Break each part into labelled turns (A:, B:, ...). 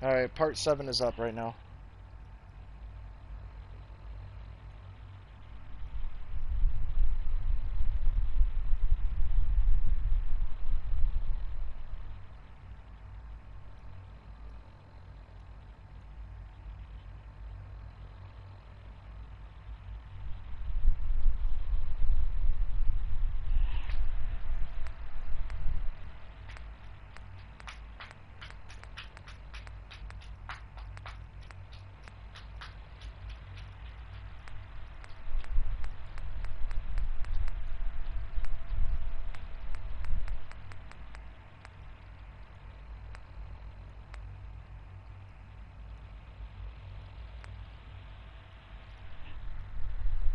A: Alright, part 7 is up right now.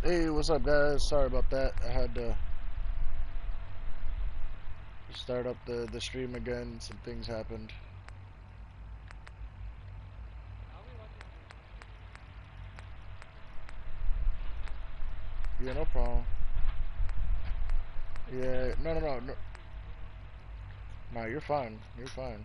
A: Hey, what's up, guys? Sorry about that. I had to start up the stream again. Some things happened. Yeah, no problem. Yeah, no. No, you're fine. You're fine.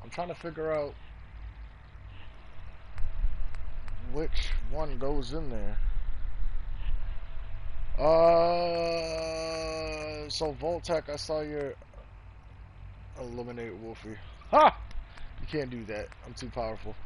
A: I'm trying to figure out which one goes in there. So Voltec, I saw your eliminate Wolfie. Ha! You can't do that. I'm too powerful.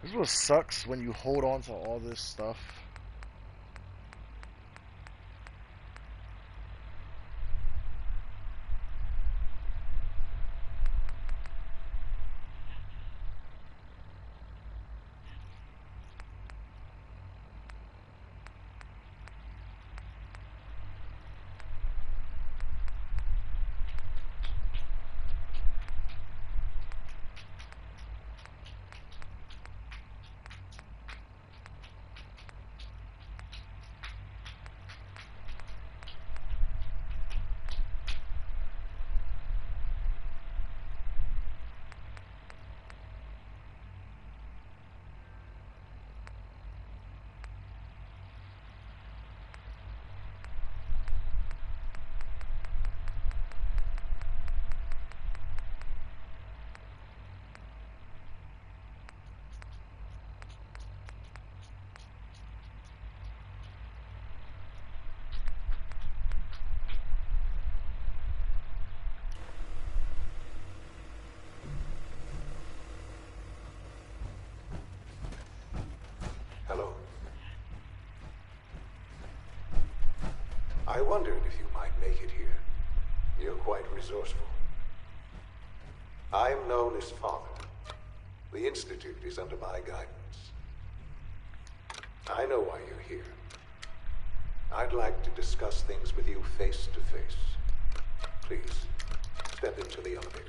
A: This is what sucks when you hold on to all this stuff.
B: Hello. I wondered if you might make it here. You're quite resourceful. I'm known as Father. The Institute is under my guidance. I know why you're here. I'd like to discuss things with you face to face. Please, step into the elevator.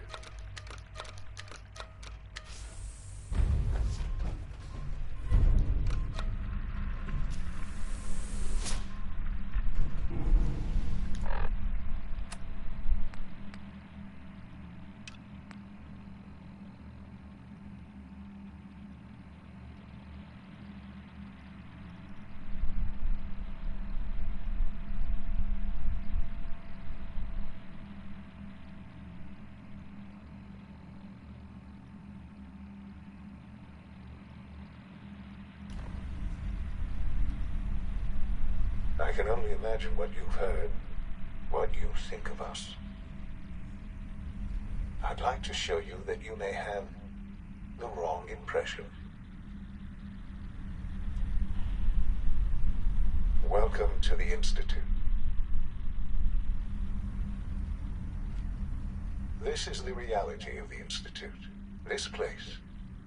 B: I can only imagine what you've heard, what you think of us. I'd like to show you that you may have the wrong impression. Welcome to the Institute. This is the reality of the Institute. This place,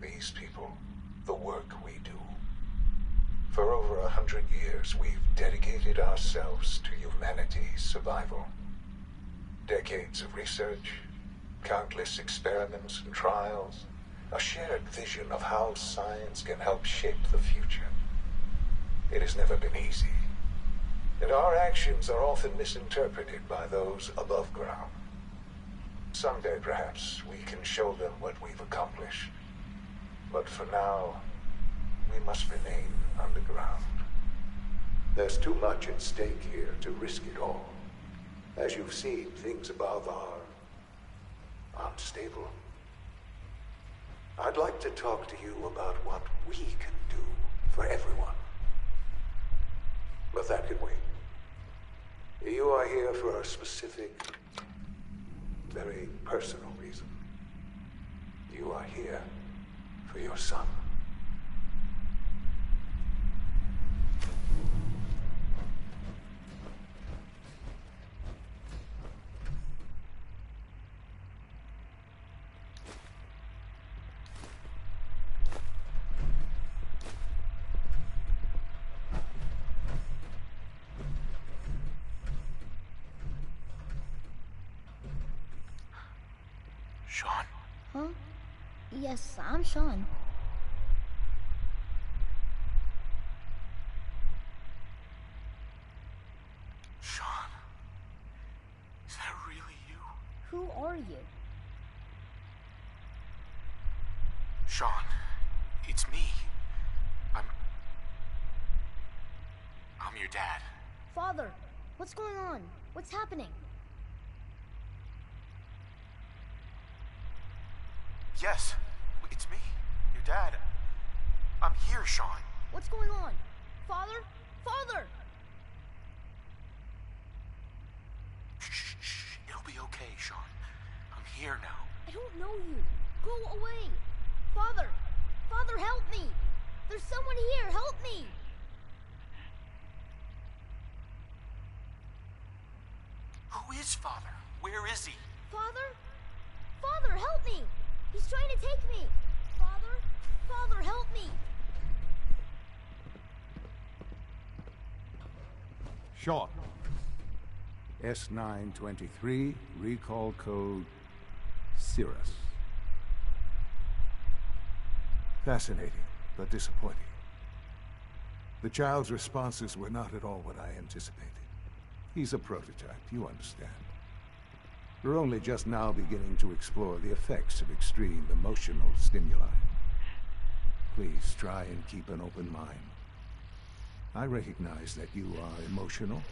B: these people, the work we do. For over 100 years, we've dedicated ourselves to humanity's survival. Decades of research, countless experiments and trials, a shared vision of how science can help shape the future. It has never been easy, and our actions are often misinterpreted by those above ground. Someday, perhaps, we can show them what we've accomplished. But for now, we must remain underground. There's too much at stake here to risk it all. As you've seen, things above are unstable. I'd like to talk to you about what we can do for everyone. But that can wait. You are here for a specific, very personal reason. You are here for your son.
C: Sean?
D: Huh? Yes, I'm Sean.
C: Sean? Is that really you?
D: Who are you?
C: Sean, it's me. I'm your dad.
D: Father, what's going on? What's happening?
C: Yes, it's me, your dad. I'm here, Sean.
D: What's going on? Father? Father!
C: Shh. It'll be okay, Sean. I'm here now.
D: I don't know you. Go away. Father! Father, help me! There's someone here. Help me!
C: Who is Father? Where is he?
D: Father? Father, help me! He's trying to take me! Father? Father, help me!
E: Sean. S923, recall code Cirrus. Fascinating, but disappointing. The child's responses were not at all what I anticipated. He's a prototype, you understand. We're only just now beginning to explore the effects of extreme emotional stimuli. Please try and keep an open mind. I recognize that you are emotional,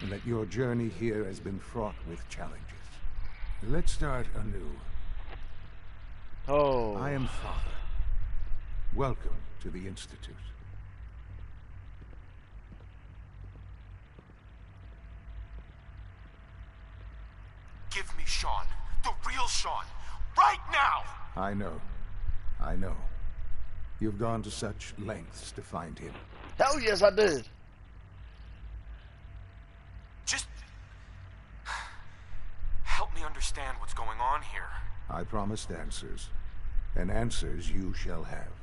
E: and that your journey here has been fraught with challenges. Let's start anew.
A: Oh.
E: I am Father. Welcome to the Institute.
C: Give me Sean. The real Sean. Right now!
E: I know. You've gone to such lengths to find him.
A: Hell yes, I did.
C: Just help me understand what's going on here.
E: I promised answers, and answers you shall have.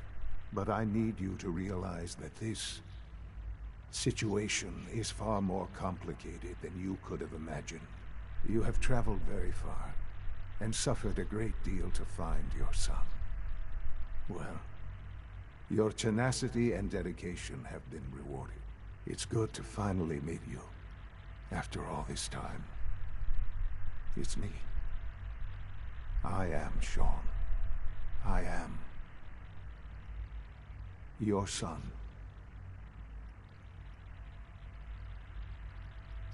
E: But I need you to realize that this situation is far more complicated than you could have imagined. You have traveled very far, and suffered a great deal to find your son. Well, your tenacity and dedication have been rewarded. It's good to finally meet you, after all this time. It's me. I am Sean. I am your son.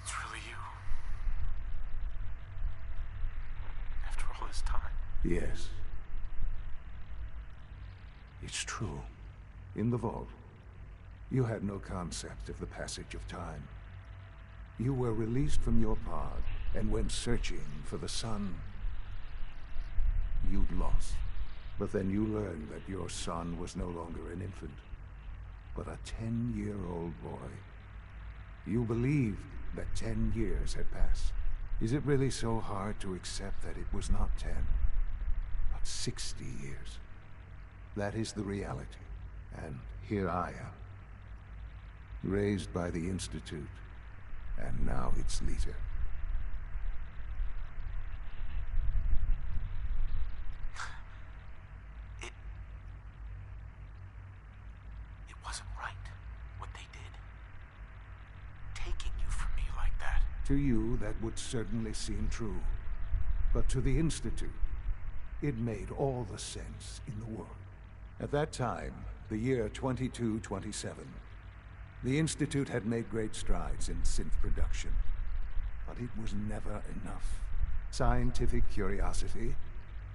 C: It's really you. After all this time.
E: Yes. It's true. In the vault, you had no concept of the passage of time. You were released from your pod, and went searching for the son you'd lost. But then you learned that your son was no longer an infant, but a 10-year-old boy. You believed that 10 years had passed, Is it really so hard to accept that it was not 10, but 60 years? That is the reality. And here I am, raised by the Institute, and now its leader.
C: It wasn't right, what they did. Taking you from me like that.
E: To you, that would certainly seem true. But to the Institute, it made all the sense in the world. At that time, the year 2227, the Institute had made great strides in synth production. But it was never enough. Scientific curiosity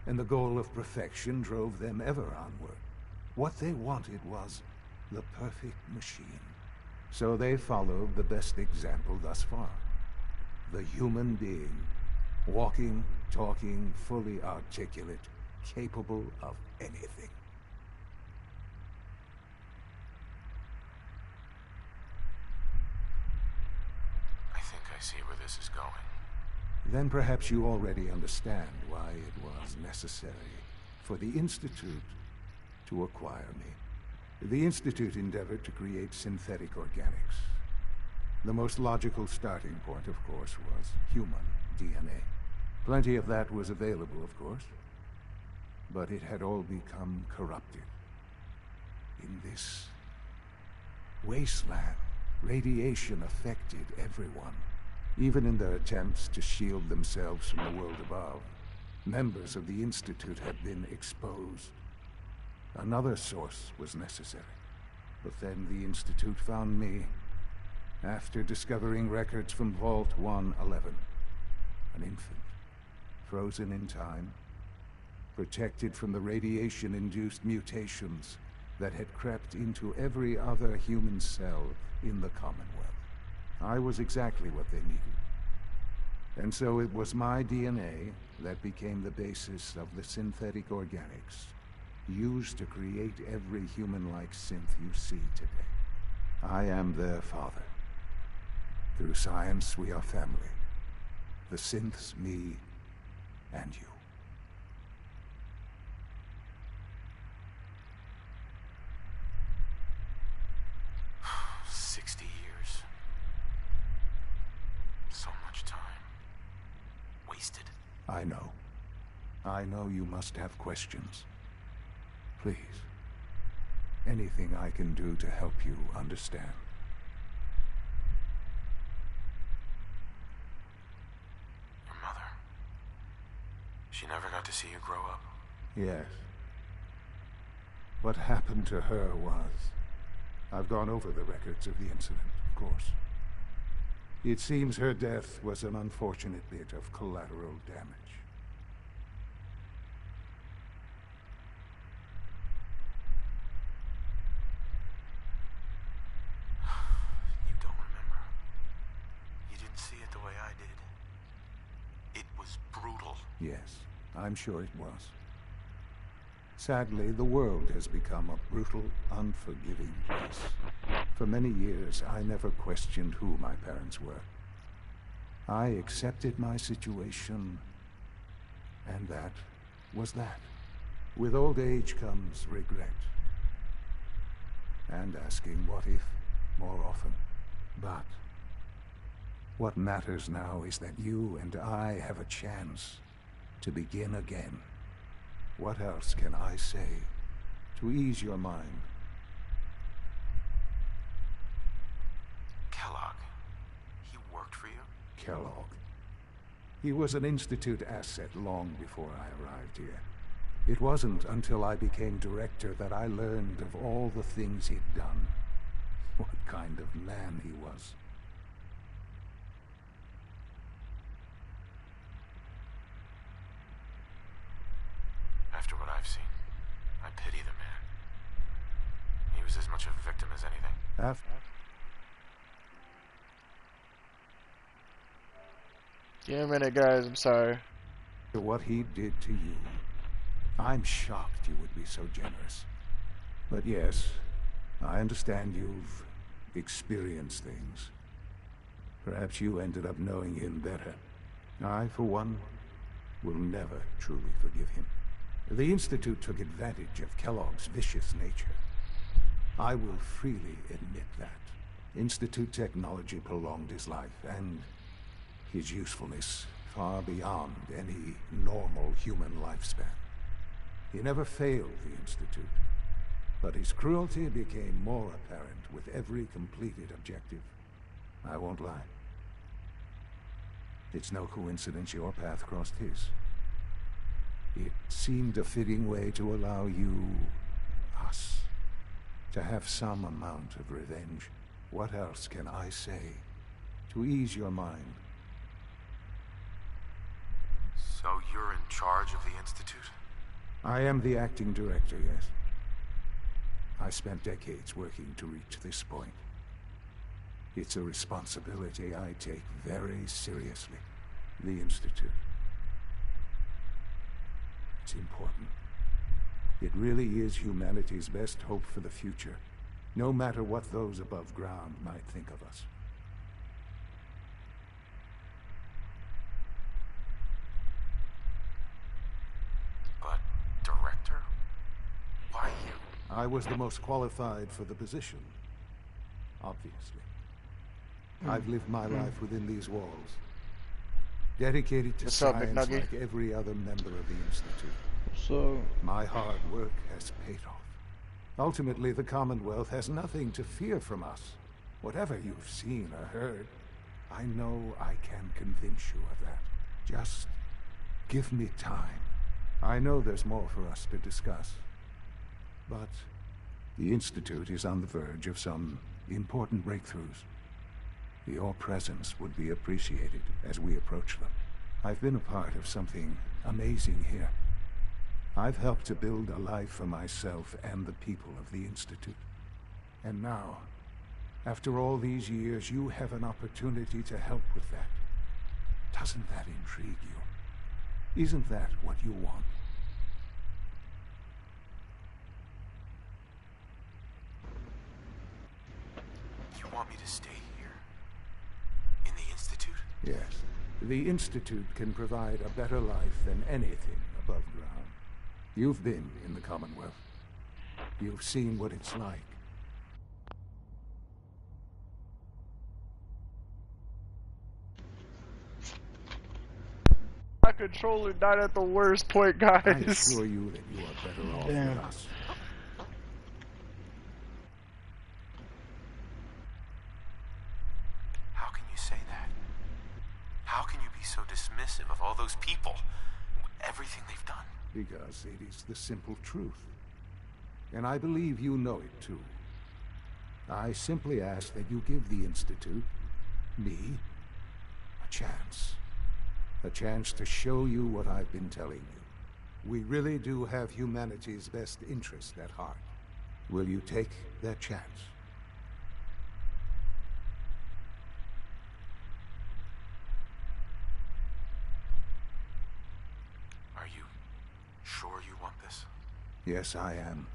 E: and the goal of perfection drove them ever onward. What they wanted was the perfect machine. So they followed the best example thus far. The human being. Walking, talking, fully articulate, capable of anything.
C: I think I see where this is going.
E: Then perhaps you already understand why it was necessary for the Institute to acquire me. The Institute endeavored to create synthetic organics. The most logical starting point, of course, was human DNA. Plenty of that was available, of course. But it had all become corrupted. In this wasteland, radiation affected everyone. Even in their attempts to shield themselves from the world above, members of the Institute had been exposed. Another source was necessary. But then the Institute found me after discovering records from Vault 111. An infant, frozen in time, protected from the radiation-induced mutations that had crept into every other human cell in the Commonwealth. I was exactly what they needed. And so it was my DNA that became the basis of the synthetic organics used to create every human-like synth you see today. I am their father. Through science, we are family. The synths, me, and you. I know. I know you must have questions. Please. Anything I can do to help you understand.
C: Your mother. She never got to see you grow up.
E: Yes. What happened to her was... I've gone over the records of the incident, of course. It seems her death was an unfortunate bit of collateral damage.
C: You don't remember. You didn't see it the way I did. It was brutal.
E: Yes, I'm sure it was. Sadly, the world has become a brutal, unforgiving place. For many years, I never questioned who my parents were. I accepted my situation, and that was that. With old age comes regret. And asking what if more often. But what matters now is that you and I have a chance to begin again. What else can I say to ease your mind?
C: Kellogg. He worked for you?
E: Kellogg. He was an Institute asset long before I arrived here. It wasn't until I became director that I learned of all the things he'd done. What kind of man he was.
C: After what I've seen, I pity the man. He was as much a victim as anything.
A: Give me a minute, guys. I'm sorry.
E: What he did to you, I'm shocked you would be so generous. But yes, I understand you've experienced things. Perhaps you ended up knowing him better. I, for one, will never truly forgive him. The Institute took advantage of Kellogg's vicious nature. I will freely admit that. Institute technology prolonged his life, and his usefulness far beyond any normal human lifespan. He never failed the Institute, but his cruelty became more apparent with every completed objective. I won't lie. It's no coincidence your path crossed his. It seemed a fitting way to allow you, us, to have some amount of revenge. What else can I say to ease your mind?
C: So you're in charge of the Institute?
E: I am the acting director, yes. I spent decades working to reach this point. It's a responsibility I take very seriously. The Institute. It's important. It really is humanity's best hope for the future, no matter what those above ground might think of us.
C: But, Director? Why you?
E: I was the most qualified for the position, obviously. I've lived my life within these walls, dedicated to
A: What's up,
E: science
A: McNugget?
E: like every other member of the Institute.
F: So,
E: My hard work has paid off. Ultimately, the Commonwealth has nothing to fear from us. Whatever you've seen or heard, I know I can convince you of that. Just give me time. I know there's more for us to discuss. But the Institute is on the verge of some important breakthroughs. Your presence would be appreciated as we approach them. I've been a part of something amazing here. I've helped to build a life for myself and the people of the Institute. And now, after all these years, you have an opportunity to help with that. Doesn't that intrigue you? Isn't that what you want?
C: You want me to stay here? In the Institute?
E: Yes. The Institute can provide a better life than anything above ground. You've been in the Commonwealth. You've seen what it's like.
A: My controller died at the worst point,
E: I
A: guys.
E: assure you that you are better off
F: Damn.
E: with us.
C: How can you say that? How can you be so dismissive of all those people? Everything they've done?
E: Because it is the simple truth. And I believe you know it too. I simply ask that you give the Institute, me, a chance. A chance to show you what I've been telling you. We really do have humanity's best interest at heart. Will you take that chance?
C: Are you sure you want this?
E: Yes, I am.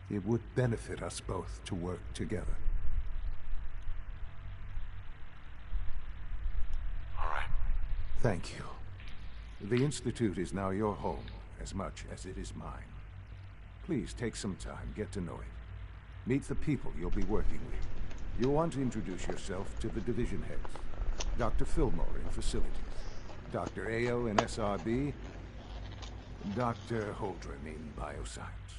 E: It would benefit us both to work together.
C: All right.
E: Thank you. The Institute is now your home, as much as it is mine. Please take some time, get to know it. Meet the people you'll be working with. You'll want to introduce yourself to the division heads. Dr. Fillmore in Facilities, Dr. Ayo in SRB, Dr. Holdren in Bioscience,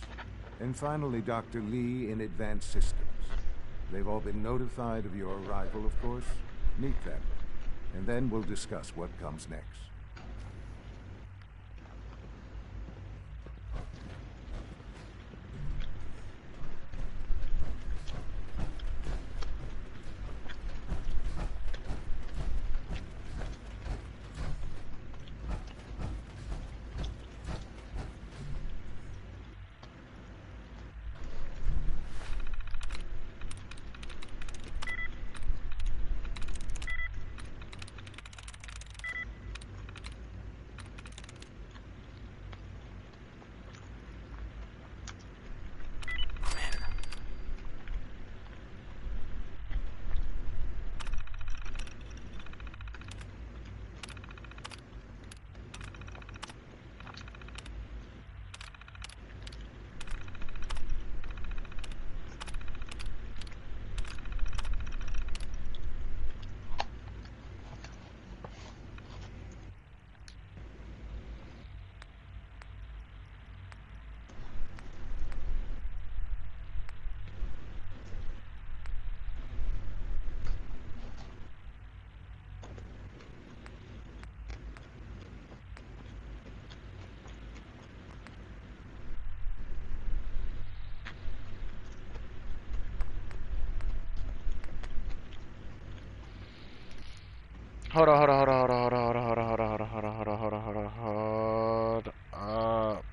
E: and finally Dr. Lee in Advanced Systems. They've all been notified of your arrival, of course. Meet them, and then we'll discuss what comes next.
A: Hold on, hold on, hold on, hold on, hold on, hold on, hold on, hold on, hold on, hold on, hold on, hold on, hold on, hold up.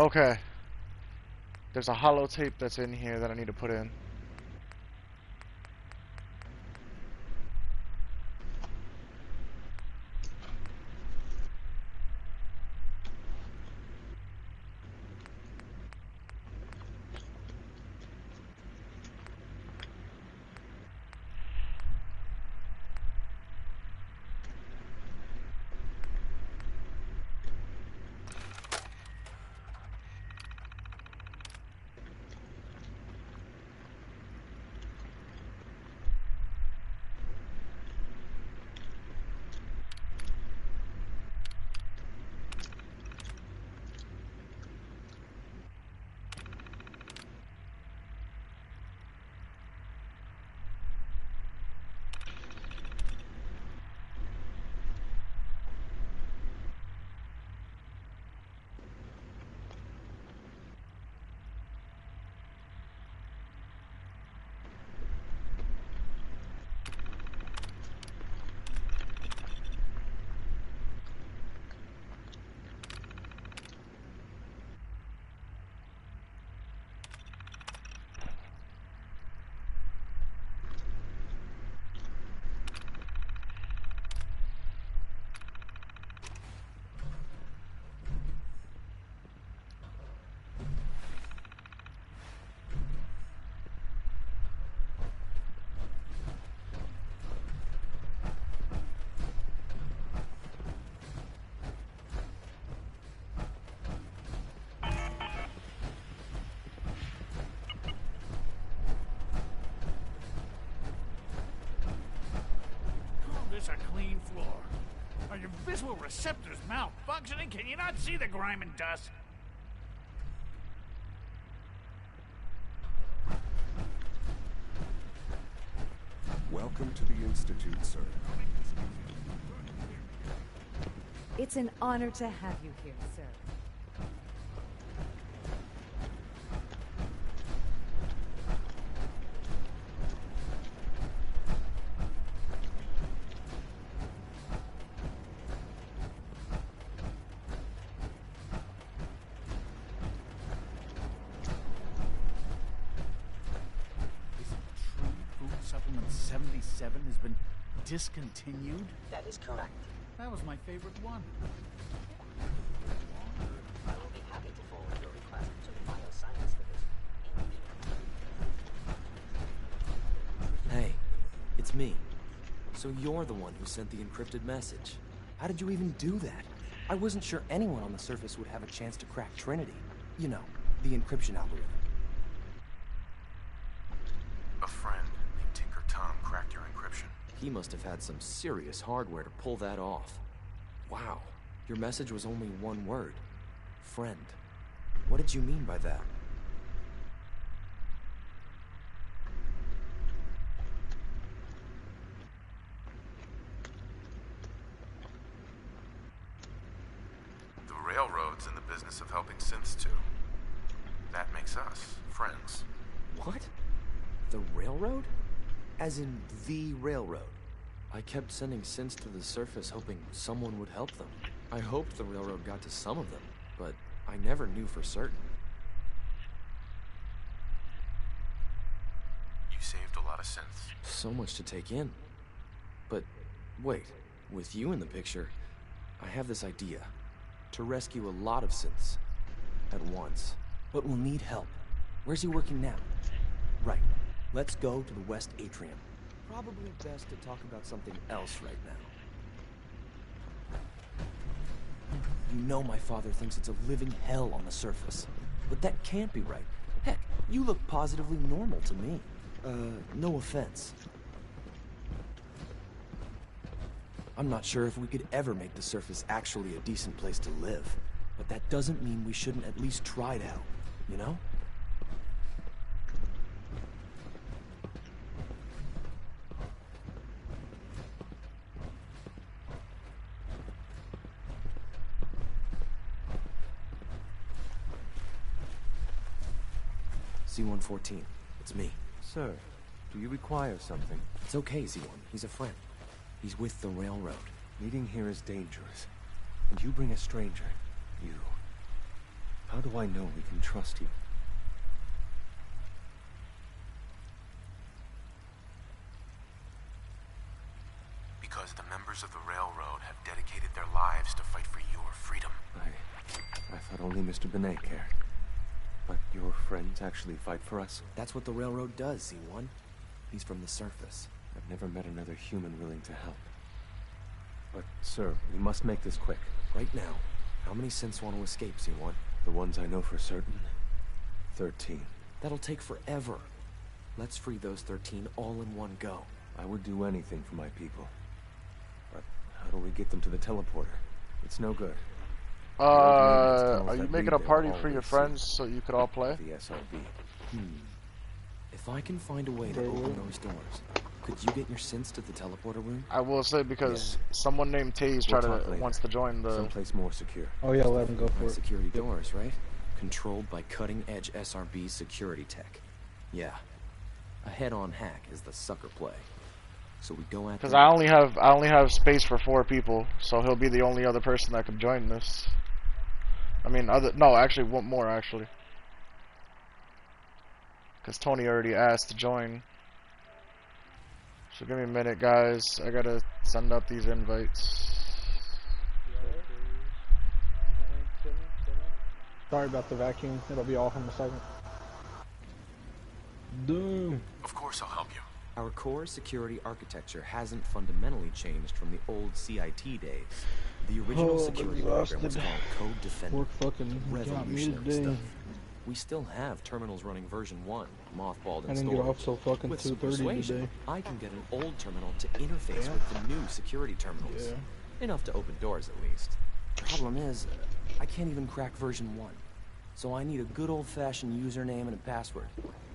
A: Okay. There's a hollow tape that's in here that I need to put in.
F: This a clean floor. Are your visual receptors malfunctioning? Can you not see the grime and dust?
E: Welcome to the Institute, sir.
G: It's an honor to have you here, sir.
F: Supplement 77 has been discontinued?
H: That is correct.
F: That was my favorite one.
H: I will be happy to forward your request to the bioscience division.
I: Hey, it's me. So you're the one who sent the encrypted message. How did you even do that? I wasn't sure anyone on the surface would have a chance to crack Trinity. You know, the encryption algorithm.
C: A friend named Tinker Tom cracked your encryption.
I: He must have had some serious hardware to pull that off. Wow, your message was only one word. Friend. What did you mean by that?
C: The railroad's in the business of helping synths too. That makes us friends.
I: What? The railroad? As in the railroad. I kept sending synths to the surface hoping someone would help them. I hoped the railroad got to some of them, but I never knew for certain.
C: You saved a lot of synths.
I: So much to take in. But wait, with you in the picture, I have this idea. To rescue a lot of synths at once. But we'll need help. Where's he working now? Right. Let's go to the West Atrium. Probably best to talk about something else right now. You know my father thinks it's a living hell on the surface. But that can't be right. Heck, you look positively normal to me. No offense. I'm not sure if we could ever make the surface actually a decent place to live. But that doesn't mean we shouldn't at least try it out, you know? C-114, it's me.
J: Sir, do you require something?
I: It's okay, Z1. He's a friend. He's with the railroad.
J: Meeting here is dangerous. And you bring a stranger. You. How do I know we can trust you?
C: Because the members of the railroad have dedicated their lives to fight for your freedom.
J: I thought only Mr. Benet cared. But your friends actually fight for us?
I: That's what the railroad does, Z1. He's from the surface.
J: I've never met another human willing to help. But, sir, we must make this quick.
I: Right now, how many synths want to escape, Z1?
J: The ones I know for certain, 13.
I: That'll take forever. Let's free those 13 all in one go.
J: I would do anything for my people. But how do we get them to the teleporter? It's no good.
A: Are you making a party for your friends so you could all play?
J: The SRB.
I: If I can find a way to open those doors, could you get your synths to the teleporter room?
A: I will say because someone named Taze wants to join the...
J: Someplace more secure.
K: Oh yeah, let him go for it.
I: Security doors, right? Controlled by cutting-edge SRB security tech. Yeah. A head-on hack is the sucker play. So we go at...
A: Because I only have space for 4 people, so he'll be the only other person that can join this. I mean, no, actually, one more, actually. Because Tony already asked to join. So give me a minute, guys. I gotta send out these invites.
K: Sorry about the vacuum. It'll be off in a second. Damn.
C: Of course I'll help you.
I: Our core security architecture hasn't fundamentally changed from the old CIT days. The original security program was called Code Defender.
K: Work fucking
I: Revolutionary stuff. We still have terminals running version 1, mothballed and
K: I didn't
I: stored.
K: get off till fucking
I: With some
K: 2:30
I: persuasion,
K: today.
I: I can get an old terminal to interface with the new security terminals.
K: Yeah.
I: Enough to open doors, at least. Problem is, I can't even crack version 1. So I need a good old-fashioned username and a password.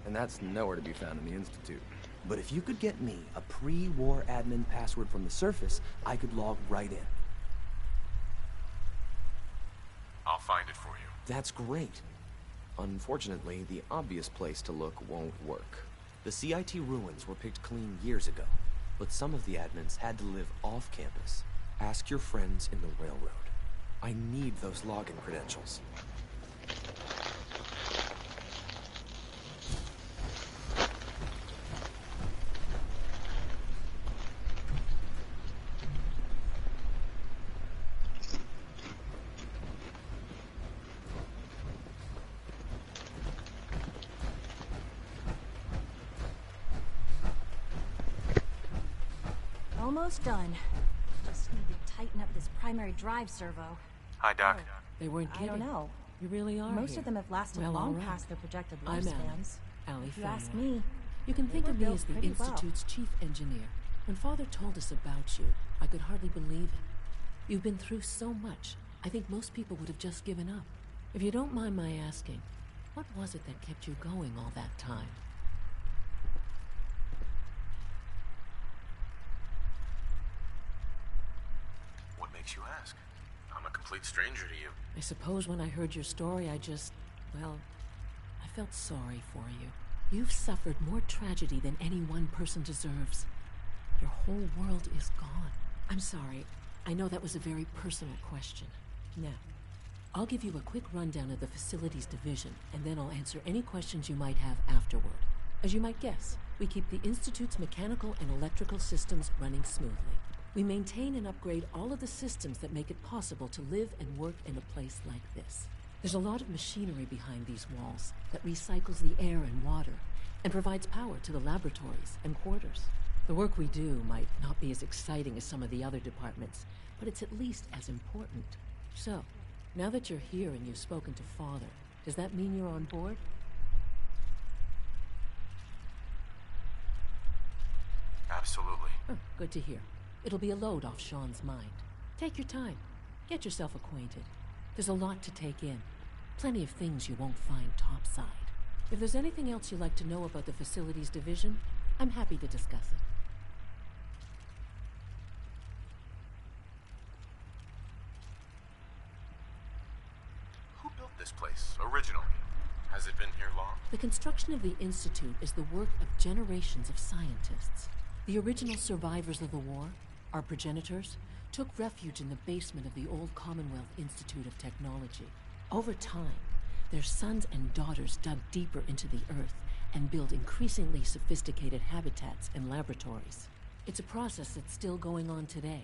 I: And that's nowhere to be found in the Institute. But if you could get me a pre-war admin password from the surface, I could log right in.
C: I'll find it for you.
I: That's great. Unfortunately, the obvious place to look won't work. The CIT ruins were picked clean years ago, but some of the admins had to live off campus. Ask your friends in the railroad. I need those login credentials.
L: Almost done. Just need to tighten up this primary drive servo.
C: Hi, Doc.
M: They weren't kidding.
L: I don't know.
M: You really are
L: Most
M: here.
L: of them have lasted
M: Well,
L: long
M: all right.
L: past their projected
M: I'm
L: lifespans.
M: Allie
L: If you
M: Fenway.
L: ask me,
M: You can
L: they
M: think
L: were
M: of me
L: built
M: as the
L: pretty well.
M: Institute's chief engineer. When Father told us about you, I could hardly believe it. You've been through so much. I think most people would have just given up. If you don't mind my asking, what was it that kept you going all that time?
C: What makes you ask? I'm a complete stranger to you.
M: I suppose when I heard your story, well, I felt sorry for you. You've suffered more tragedy than any one person deserves. Your whole world is gone. I'm sorry. I know that was a very personal question. Now, I'll give you a quick rundown of the facilities division, and then I'll answer any questions you might have afterward. As you might guess, we keep the Institute's mechanical and electrical systems running smoothly. We maintain and upgrade all of the systems that make it possible to live and work in a place like this. There's a lot of machinery behind these walls that recycles the air and water and provides power to the laboratories and quarters. The work we do might not be as exciting as some of the other departments, but it's at least as important. So, now that you're here and you've spoken to Father, does that mean you're on board?
C: Absolutely.
M: Oh, good to hear. It'll be a load off Sean's mind. Take your time. Get yourself acquainted. There's a lot to take in. Plenty of things you won't find topside. If there's anything else you'd like to know about the facilities division, I'm happy to discuss it.
C: Who built this place originally? Has it been here long?
M: The construction of the Institute is the work of generations of scientists. The original survivors of the war, our progenitors, took refuge in the basement of the old Commonwealth Institute of Technology. Over time, their sons and daughters dug deeper into the earth and built increasingly sophisticated habitats and laboratories. It's a process that's still going on today.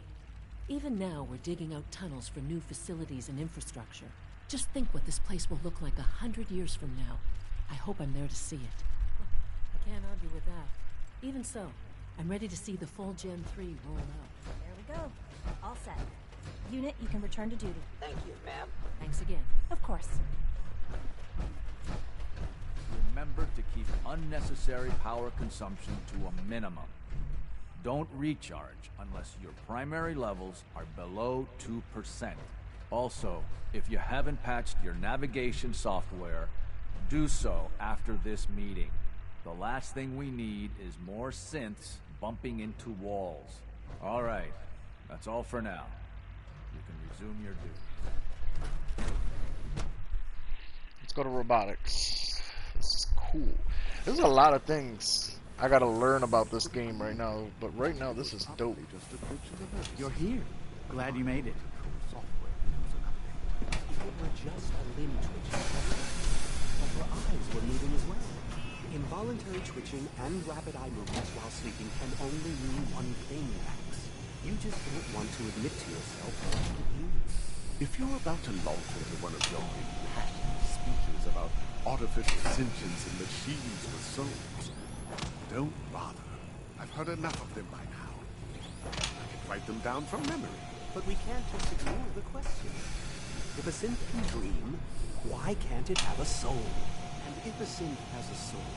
M: Even now, we're digging out tunnels for new facilities and infrastructure. Just think what this place will look like 100 years from now. I hope I'm there to see it. I can't argue with that. Even so, I'm ready to see the full Gen 3 roll out.
L: There we go. All set. Unit, you can return to duty.
H: Thank you, ma'am.
M: Thanks again.
L: Of course.
N: Remember to keep unnecessary power consumption to a minimum. Don't recharge unless your primary levels are below 2%. Also, if you haven't patched your navigation software, do so after this meeting. The last thing we need is more synths bumping into walls. All right, that's all for now. You can resume your duty.
A: Let's go to robotics. This is cool. There's a lot of things I gotta learn about this game right now, but right now this is dope.
O: You're here. Glad you made it.
H: If it were just a limb twitching, but her eyes were moving as well. Involuntary twitching and rapid eye movements while sleeping can only mean one thing, Max. You just don't want to admit to yourself what it is.
P: If you're about to launch into one of your impassioned speeches about artificial sentience and machines with souls, don't bother. I've heard enough of them by now. I can write them down from memory.
H: But we can't just ignore the question. If a synth can dream, why can't it have a soul? And if a synth has a soul,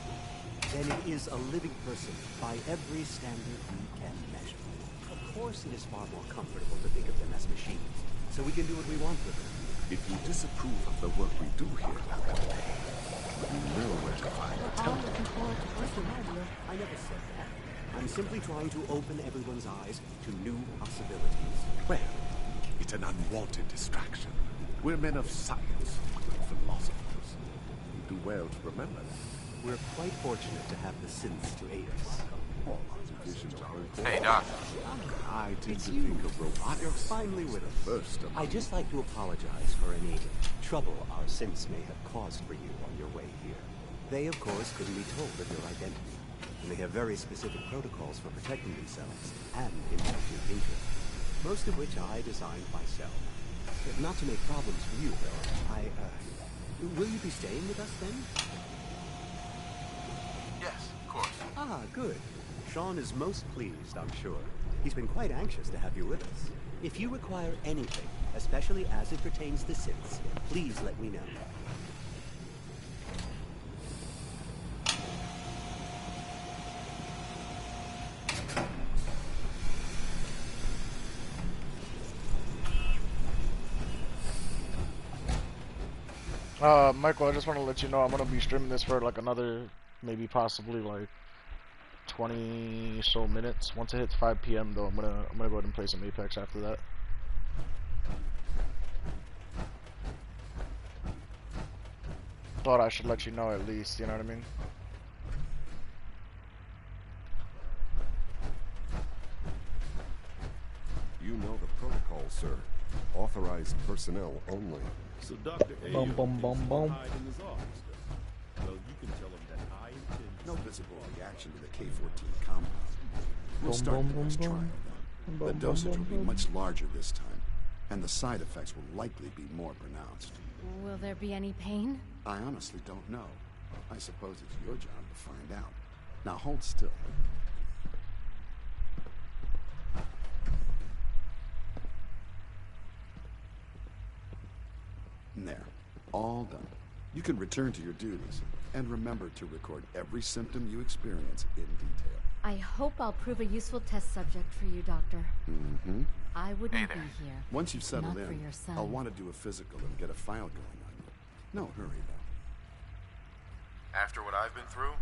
H: then it is a living person by every standard we can measure. Of course it is far more comfortable to think of them as machines, so we can do what we want with them.
P: If you disapprove of the work we do here, Dr. Day, you know where to find the temple.
H: I never said that. I'm simply trying to open everyone's eyes to new possibilities.
P: Well, it's an unwanted distraction. We're men of science, not philosophers. You do well to remember that.
H: We're quite fortunate to have the synths to aid us.
P: All our divisions are important.
C: Hey, Doc.
P: I tend to think of robotics.
H: You're finally with us.
P: First of all,
H: I'd just like to apologize for any trouble our synths may have caused for you on your way here. They, of course, couldn't be told of your identity, and they have very specific protocols for protecting themselves and intelligent interests, most of which I designed myself. Not to make problems for you, though. Will you be staying with us then?
C: Yes, of course.
H: Ah, good. Sean is most pleased, I'm sure. He's been quite anxious to have you with us. If you require anything, especially as it pertains to synths, please let me know.
A: Michael, I just want to let you know I'm gonna be streaming this for like another, maybe possibly like 20 so minutes. Once it hits 5 p.m. though, I'm gonna go ahead and play some Apex after that. Thought I should let you know at least, you know what I mean?
Q: You know the protocol, sir. Authorized personnel only.
P: So Dr. A.
K: Bum, bum, bum, bum.
P: hide in his office. Well, you can tell him that I intend...
R: No visible reaction to the K-14 compound. We'll
K: Bum,
R: start
K: bum,
R: the
K: bum,
R: next
K: bum.
R: trial then. The
K: Bum,
R: dosage
K: bum,
R: will be
K: bum.
R: much larger this time, and the side effects will likely be more pronounced.
L: Will there be any pain?
R: I honestly don't know. I suppose it's your job to find out. Now hold still. There. All done. You can return to your duties, and remember to record every symptom you experience in detail.
L: I hope I'll prove a useful test subject for you, Doctor.
R: Mm-hmm.
L: I wouldn't be here.
R: Once you've settled
L: Not for
R: in,
L: your son.
R: I'll want to do a physical and get a file going on you. No hurry, though.
C: After what I've been through,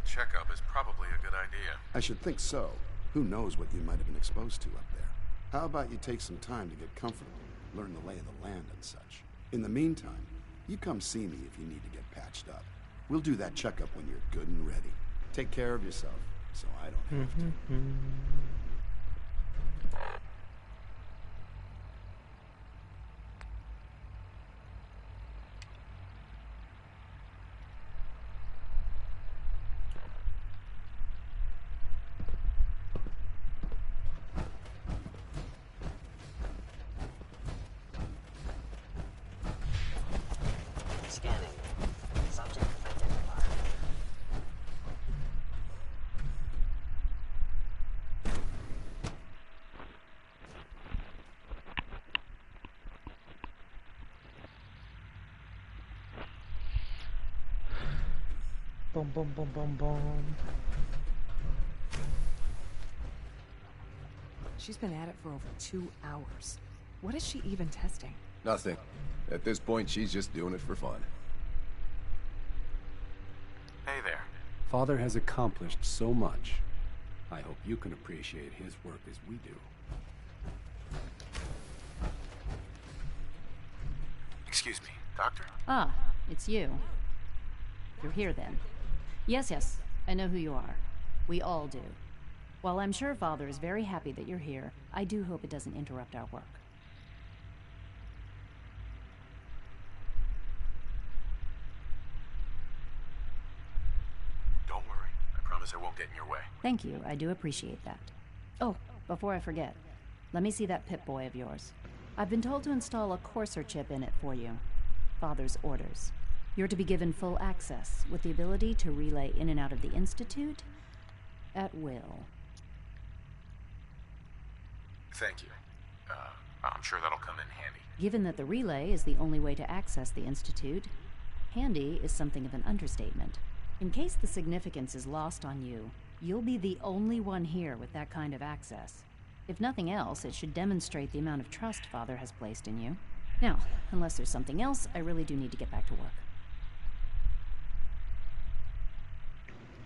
C: checkup is probably a good idea.
R: I should think so. Who knows what you might have been exposed to up there? How about you take some time to get comfortable, learn the lay of the land and such? In the meantime, you come see me if you need to get patched up. We'll do that checkup when you're good and ready. Take care of yourself, so I don't have to.
S: Scanning. Subject identified.
K: Bum, bum, bum, bum, bum.
T: She's been at it for over 2 hours. What is she even testing?
Q: Nothing. At this point, she's just doing it for fun.
C: Hey there.
U: Father has accomplished so much. I hope you can appreciate his work as we do.
C: Excuse me, Doctor?
V: Ah, it's you. You're here then. Yes, I know who you are. We all do. While I'm sure Father is very happy that you're here, I do hope it doesn't interrupt our work.
C: Don't worry. I promise I won't get in your way.
V: Thank you, I do appreciate that. Oh, before I forget, let me see that Pip-Boy of yours. I've been told to install a Courser chip in it for you. Father's orders. You're to be given full access, with the ability to relay in and out of the Institute at will.
C: Thank you. I'm sure that'll come in handy.
V: Given that the relay is the only way to access the Institute, handy is something of an understatement. In case the significance is lost on you, you'll be the only one here with that kind of access. If nothing else, it should demonstrate the amount of trust Father has placed in you. Now, unless there's something else, I really do need to get back to work.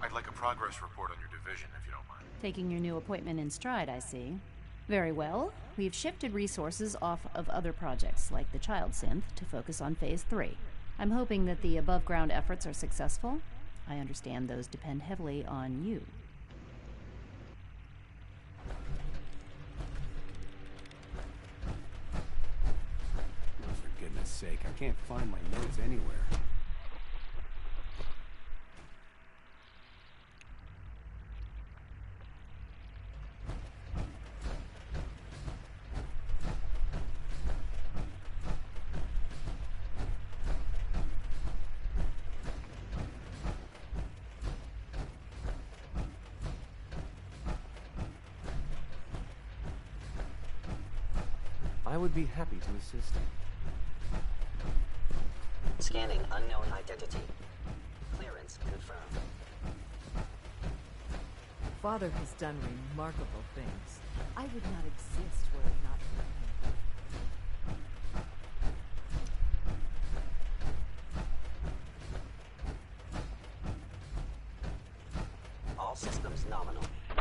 C: I'd like a progress report on your division, if you don't mind.
V: Taking your new appointment in stride, I see. Very well. We've shifted resources off of other projects, like the Child Synth, to focus on Phase 3. I'm hoping that the above-ground efforts are successful. I understand those depend heavily on you.
U: Oh, for goodness sake, I can't find my notes anywhere.
I: I would be happy to assist.
S: Scanning unknown identity. Clearance confirmed.
W: Father has done remarkable things. I would not exist were it not for him.
S: All systems nominal.
L: Can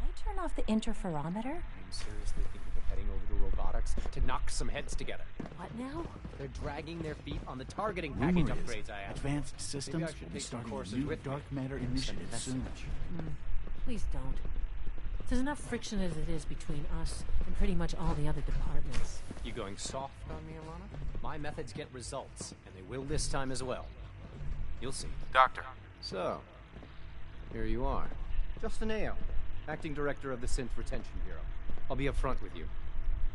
L: I turn off the interferometer?
X: I'm seriously thinking of heading over to robotics to knock some heads together.
W: What now?
X: They're dragging their feet on the targeting
F: Rumor
X: package
F: is
X: upgrades I have.
F: Advanced
X: Maybe
F: Systems
X: I
F: will
X: should
F: be
X: take some
F: starting a
X: courses
F: new
X: with me.
F: dark matter
X: Send a
F: initiative
X: message.
F: soon.
W: Please don't.
M: There's enough friction as it is between us and pretty much all the other departments.
X: You going soft on me, Alana? My methods get results, and they will this time as well. You'll see.
C: Doctor.
X: So, here you are. Justin Ao, Acting Director of the Synth Retention Bureau. I'll be upfront with you.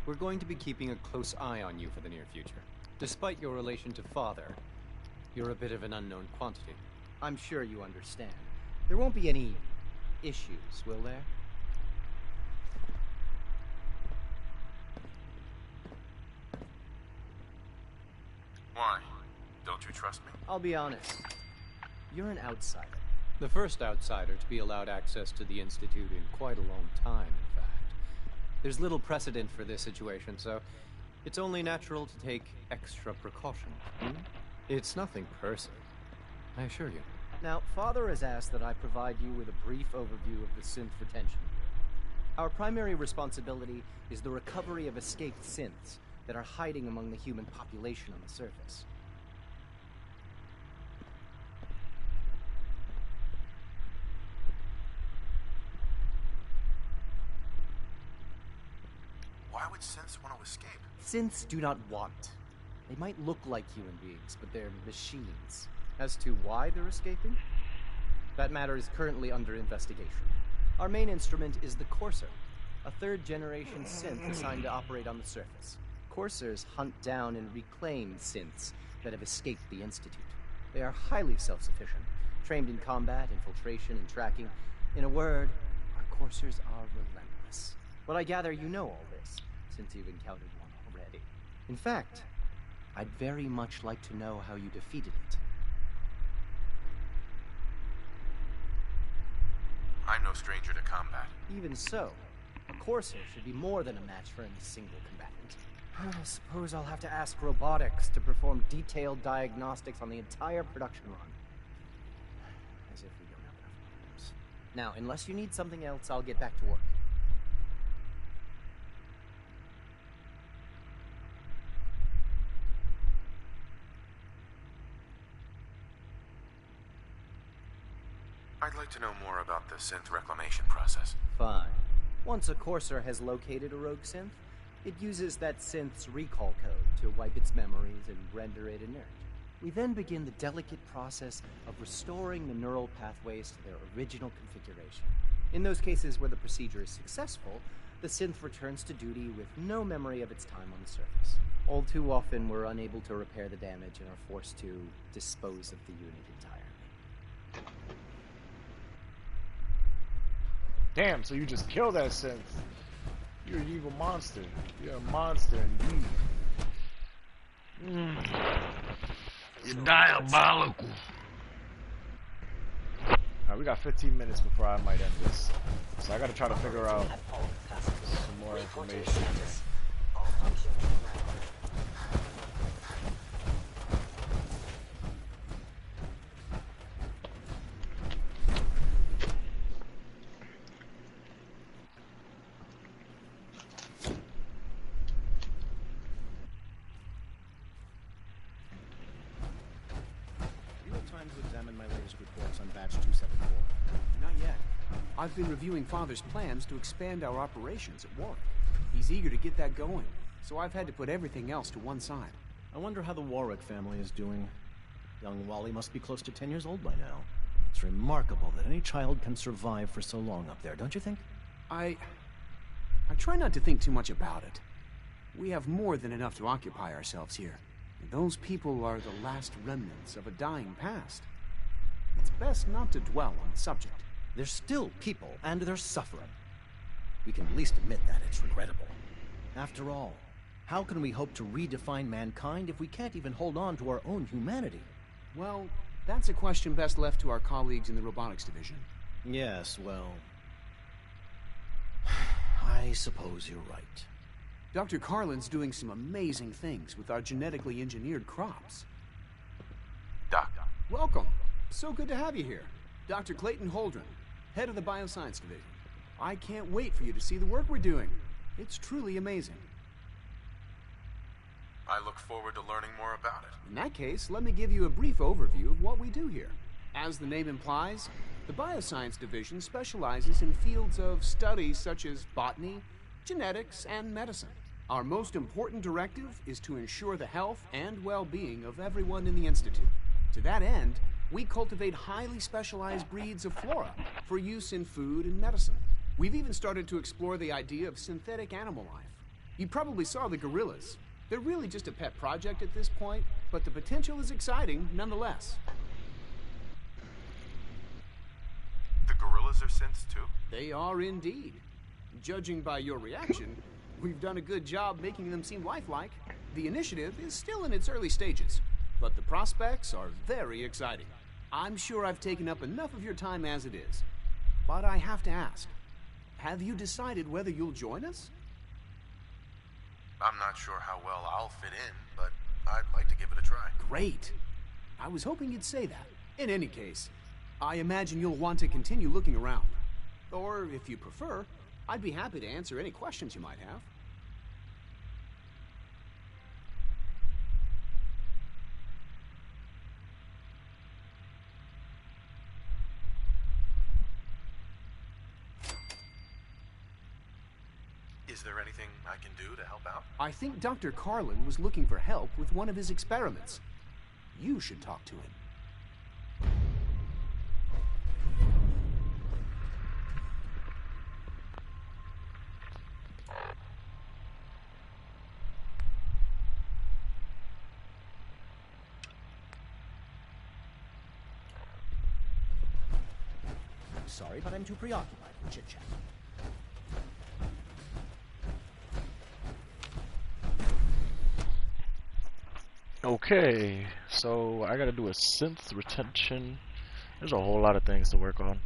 X: We're going to be keeping a close eye on you for the near future. Despite your relation to Father, you're a bit of an unknown quantity.
B: I'm sure you understand. There won't be any issues, will there?
C: Why? Don't you trust me?
B: I'll be honest. You're an outsider.
X: The first outsider to be allowed access to the Institute in quite a long time, in fact. There's little precedent for this situation, so it's only natural to take extra precaution. It's nothing personal, I assure you.
B: Now, Father has asked that I provide you with a brief overview of the Synth Retention Bureau. Our primary responsibility is the recovery of escaped synths that are hiding among the human population on the surface.
C: Why would synths want to escape?
B: Synths do not want. They might look like human beings, but they're machines. As to why they're escaping? That matter is currently under investigation. Our main instrument is the Courser, a third-generation synth assigned to operate on the surface. Coursers hunt down and reclaim synths that have escaped the Institute. They are highly self-sufficient, trained in combat, infiltration, and tracking. In a word, our Coursers are relentless. But I gather you know all this, since you've encountered one already. In fact, I'd very much like to know how you defeated it.
C: I'm no stranger to combat.
B: Even so, a Courser should be more than a match for any single combatant. I suppose I'll have to ask robotics to perform detailed diagnostics on the entire production run. As if we don't have enough problems. Now, unless you need something else, I'll get back to work.
C: I'd like to know more about the synth reclamation process.
B: Fine. Once a Courser has located a rogue synth, it uses that synth's recall code to wipe its memories and render it inert. We then begin the delicate process of restoring the neural pathways to their original configuration. In those cases where the procedure is successful, the synth returns to duty with no memory of its time on the surface. All too often, we're unable to repair the damage and are forced to dispose of the unit entirely.
A: Damn, so you just killed that synth. You're an evil monster. You're a monster indeed. You're diabolical. Alright, we got 15 minutes before I might end this. So I gotta try to figure out some more information.
O: On batch 274. Not yet. I've been reviewing Father's plans to expand our operations at Warwick. He's eager to get that going, so I've had to put everything else to one side.
D: I wonder how the Warwick family is doing. Young Wally must be close to 10 years old by now. It's remarkable that any child can survive for so long up there, don't you think?
O: I try not to think too much about it. We have more than enough to occupy ourselves here. And those people are the last remnants of a dying past. It's best not to dwell on the subject.
D: They're still people, and they're suffering. We can at least admit that it's regrettable. After all, how can we hope to redefine mankind if we can't even hold on to our own humanity?
O: Well, that's a question best left to our colleagues in the robotics division.
D: Yes, well... I suppose you're right.
O: Dr. Carlin's doing some amazing things with our genetically engineered crops.
C: Doc.
O: Welcome. So good to have you here. Dr. Clayton Holdren, head of the Bioscience Division. I can't wait for you to see the work we're doing. It's truly amazing.
C: I look forward to learning more about it.
O: In that case, let me give you a brief overview of what we do here. As the name implies, The Bioscience Division specializes in fields of study such as botany, genetics, and medicine. Our most important directive is to ensure the health and well-being of everyone in the Institute. To that end, we cultivate highly specialized breeds of flora for use in food and medicine. We've even started to explore the idea of synthetic animal life. You probably saw the gorillas. They're really just a pet project at this point, but the potential is exciting nonetheless.
C: The gorillas are synths too?
O: They are indeed. Judging by your reaction, we've done a good job making them seem lifelike. The initiative is still in its early stages, but the prospects are very exciting. I'm sure I've taken up enough of your time as it is. But I have to ask, have you decided whether you'll join us?
C: I'm not sure how well I'll fit in, but I'd like to give it a try.
O: Great. I was hoping you'd say that. In any case, I imagine you'll want to continue looking around. Or, if you prefer, I'd be happy to answer any questions you might have.
C: Is there anything I can do to help out?
O: I think Dr. Carlin was looking for help with one of his experiments. You should talk to him.
D: Sorry, but I'm too preoccupied for chit-chat.
A: Okay, so I gotta do a synth retention. There's a whole lot of things to work on.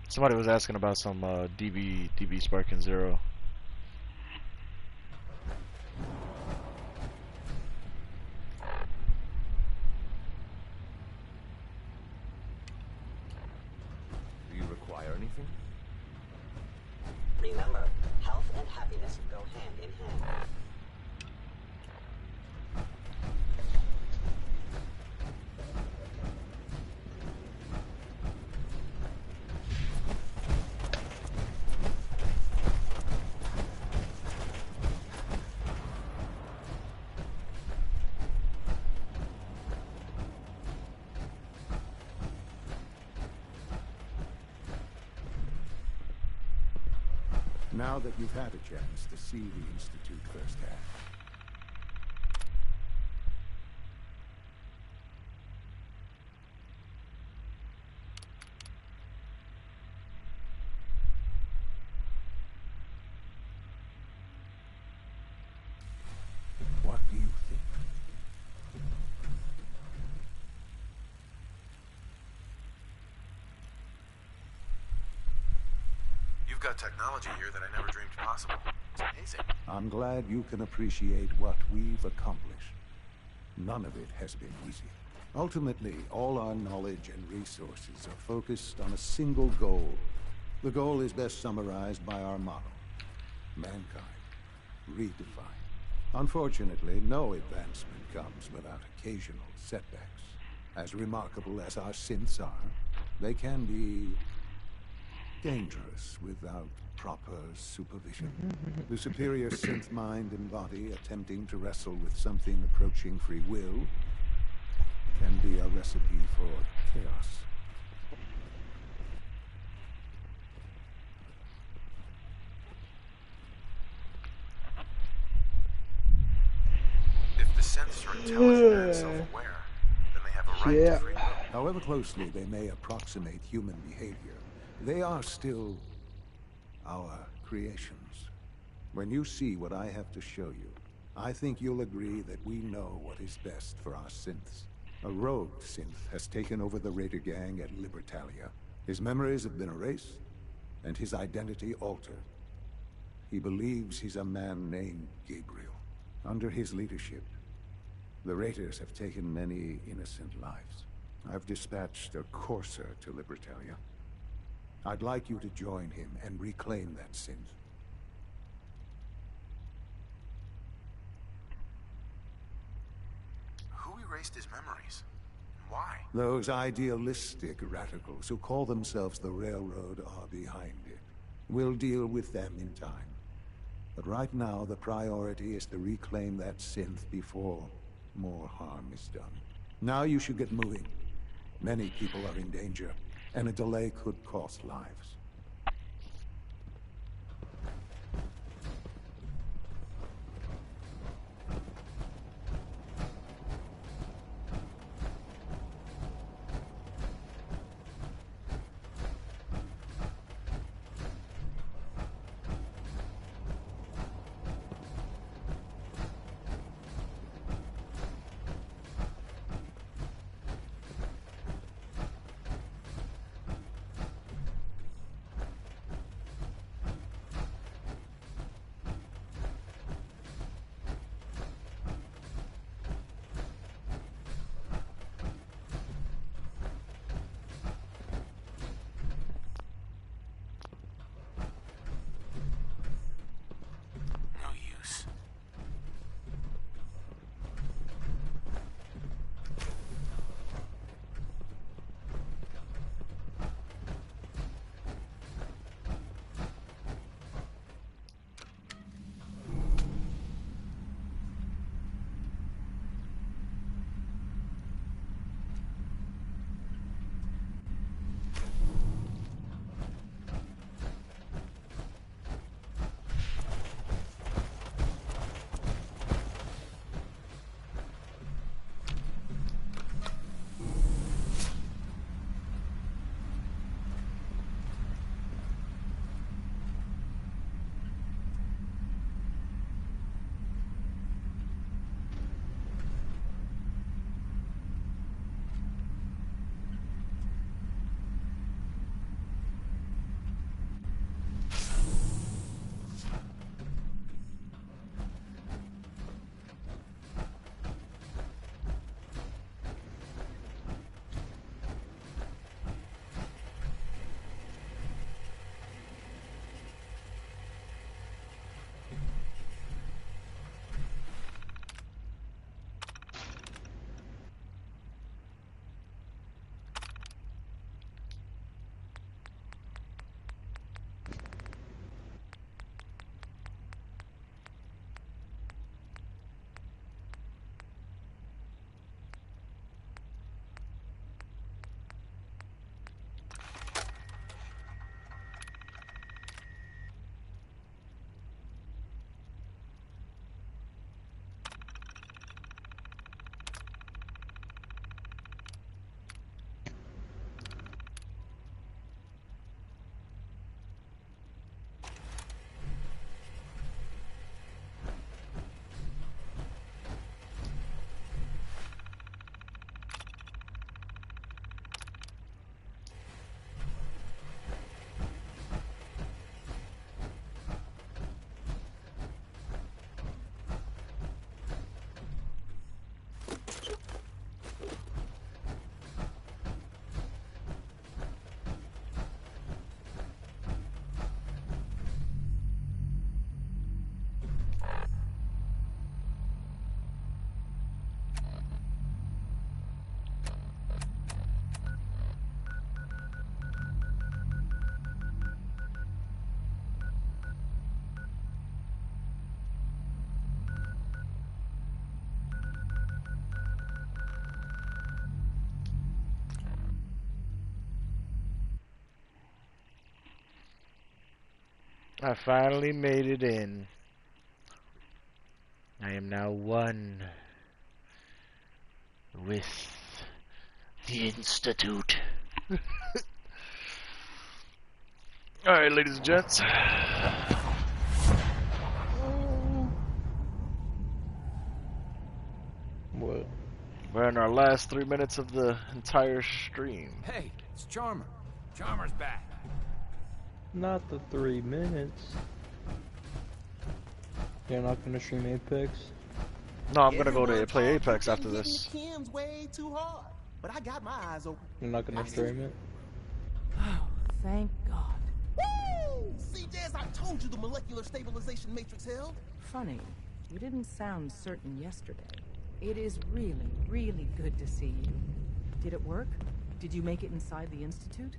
A: Somebody was asking about some DB Sparking Zero.
I: Do you require anything?
S: Remember, health and happiness go hand in hand.
E: Now that you've had a chance to see the Institute firsthand, what do you think?
C: You've got technology here that I never dreamed possible. It's amazing.
E: I'm glad you can appreciate what we've accomplished. None of it has been easy. Ultimately, all our knowledge and resources are focused on a single goal. The goal is best summarized by our motto: mankind, redefined. Unfortunately, no advancement comes without occasional setbacks. As remarkable as our synths are, they can be dangerous without proper supervision. The superior synth mind and body attempting to wrestle with something approaching free will can be a recipe for chaos.
C: synths are intelligent and self-aware, then they have a right to free will.
E: However closely they may approximate human behavior, they are still our creations. When you see what I have to show you, I think you'll agree that we know what is best for our synths. A rogue synth has taken over the Raider gang at Libertalia. His memories have been erased, and his identity altered. He believes he's a man named Gabriel. Under his leadership, the Raiders have taken many innocent lives. I've dispatched a courser to Libertalia. I'd like you to join him and reclaim that synth.
C: Who erased his memories? And why?
E: Those idealistic radicals who call themselves the Railroad are behind it. We'll deal with them in time. But right now, the priority is to reclaim that synth before more harm is done. Now you should get moving. Many people are in danger, and a delay could cost lives.
A: I finally made it in. I am now one with the Institute. Alright, ladies and gents.
K: What?
A: We're in our last 3 minutes of the entire stream.
G: Hey, it's Charmer. Charmer's back.
K: Not the 3 minutes. You're not gonna stream Apex?
A: No, I'm gonna go to play Apex after this.
H: Kim's way too hard, but I got my eyes open.
K: You're not gonna stream it?
W: Oh, thank God.
H: Woo! See, Jazz, I told you the molecular stabilization matrix held.
W: Funny, you didn't sound certain yesterday. It is really, really good to see you. Did it work? Did you make it inside the Institute?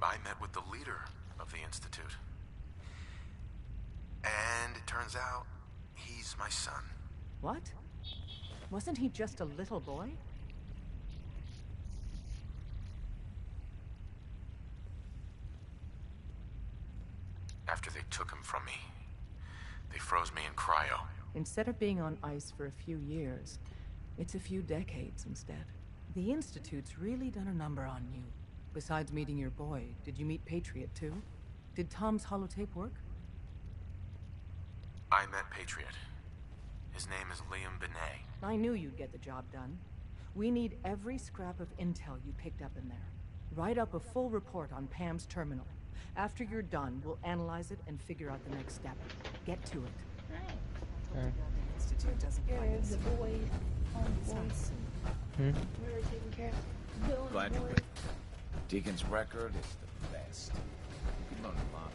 C: I met with the leader of the Institute. And it turns out, he's my son.
W: What? Wasn't he just a little boy?
C: After they took him from me, they froze me in cryo.
W: Instead of being on ice for a few years, it's a few decades instead. The Institute's really done a number on you. Besides meeting your boy, did you meet Patriot too? Did Tom's holotape work?
C: I met Patriot. His name is Liam Benet.
W: I knew you'd get the job done. We need every scrap of intel you picked up in there. Write up a full report on Pam's terminal. After you're done, we'll analyze it and figure out the next step. Get to it.
K: Okay.
W: The Institute doesn't like us.
G: Glad you're with me. Deacon's record is the best. You learn a lot.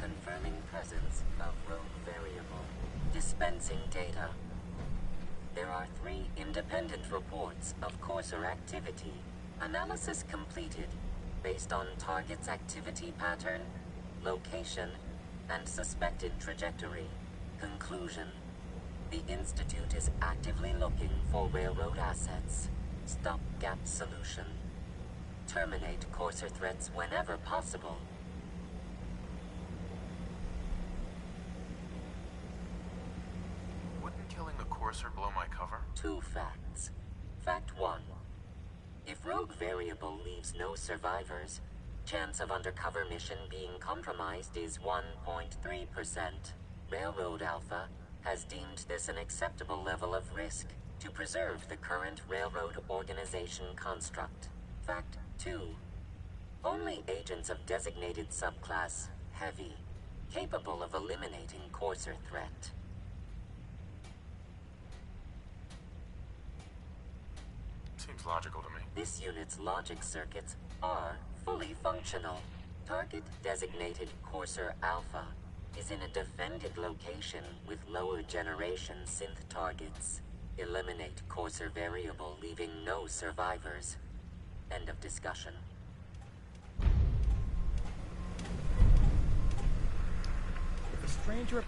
S: Confirming presence of rogue variable. Dispensing data. There are 3 independent reports of courser activity. Analysis completed based on target's activity pattern, location, and suspected trajectory. Conclusion. The Institute is actively looking for railroad assets. Stopgap solution. Terminate courser threats whenever possible.
C: Wouldn't killing the courser blow my cover?
S: 2 facts. Fact 1. If rogue variable leaves no survivors, chance of undercover mission being compromised is 1.3%. Railroad Alpha has deemed this an acceptable level of risk to preserve the current railroad organization construct. Fact 2. Only agents of designated subclass Heavy capable of eliminating courser threat.
C: Seems logical to me.
S: This unit's logic circuits are fully functional. Target designated Courser Alpha is in a defended location with lower generation synth targets. Eliminate Courser variable, leaving no survivors. End of discussion.
F: If a stranger...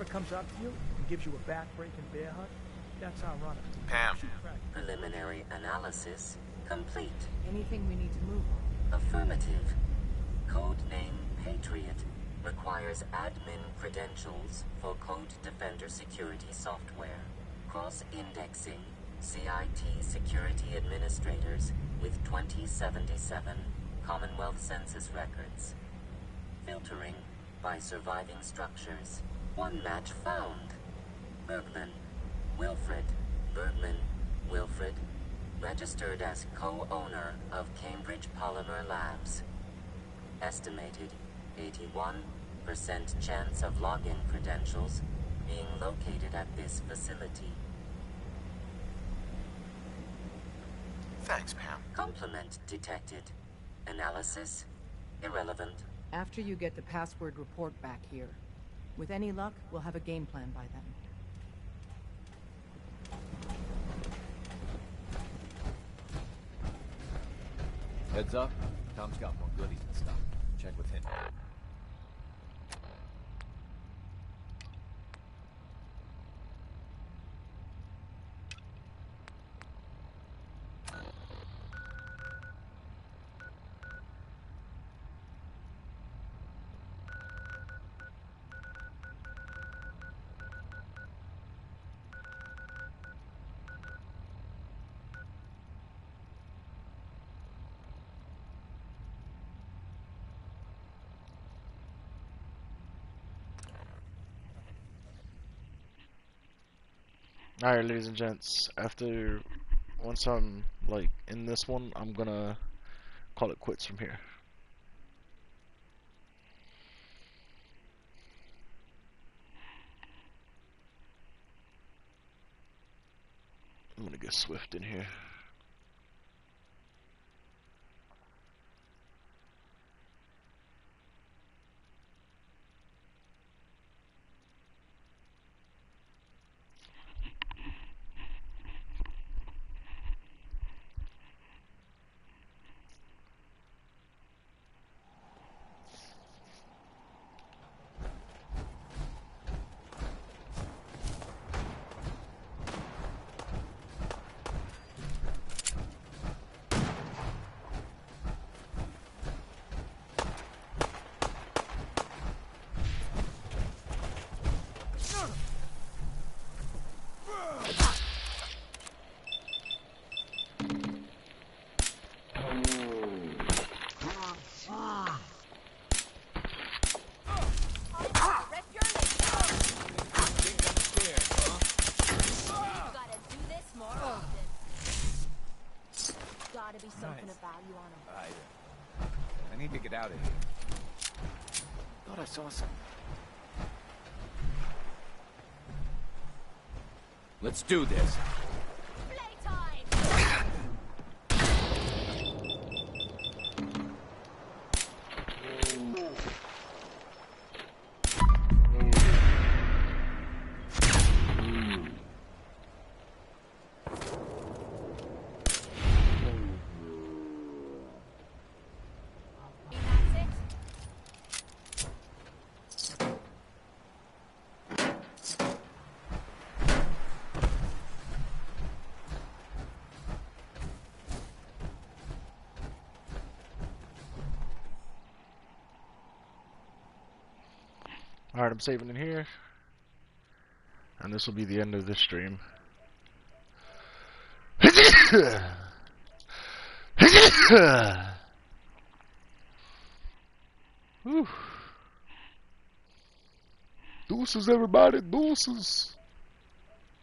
F: comes up to you and gives you a back-breaking bear hug, that's our runner.
C: Pam.
S: Preliminary analysis complete.
W: Anything we need to move on?
S: Affirmative. Codename Patriot requires admin credentials for Code Defender security software. Cross-indexing CIT security administrators with 2077 Commonwealth Census records. Filtering by surviving structures. One match found. Bergman. Wilfred. Bergman. Wilfred. Registered as co-owner of Cambridge Polymer Labs. Estimated 81% chance of login credentials being located at this facility.
C: Thanks, Pam.
S: Complement detected. Analysis irrelevant.
W: After you get the password report back here. With any luck, we'll have a game plan by then.
G: Heads up, Tom's got more goodies and stuff. Check with him.
A: Alright, ladies and gents, once I'm, like, in this one, I'm gonna call it quits from here. I'm gonna get Swift in here.
L: Gotta be something about you on him.
G: I need to get out of here. Thought I saw something. Let's do this.
A: Alright, I'm saving in here. And this will be the end of this stream. Whew. Deuces, everybody, deuces.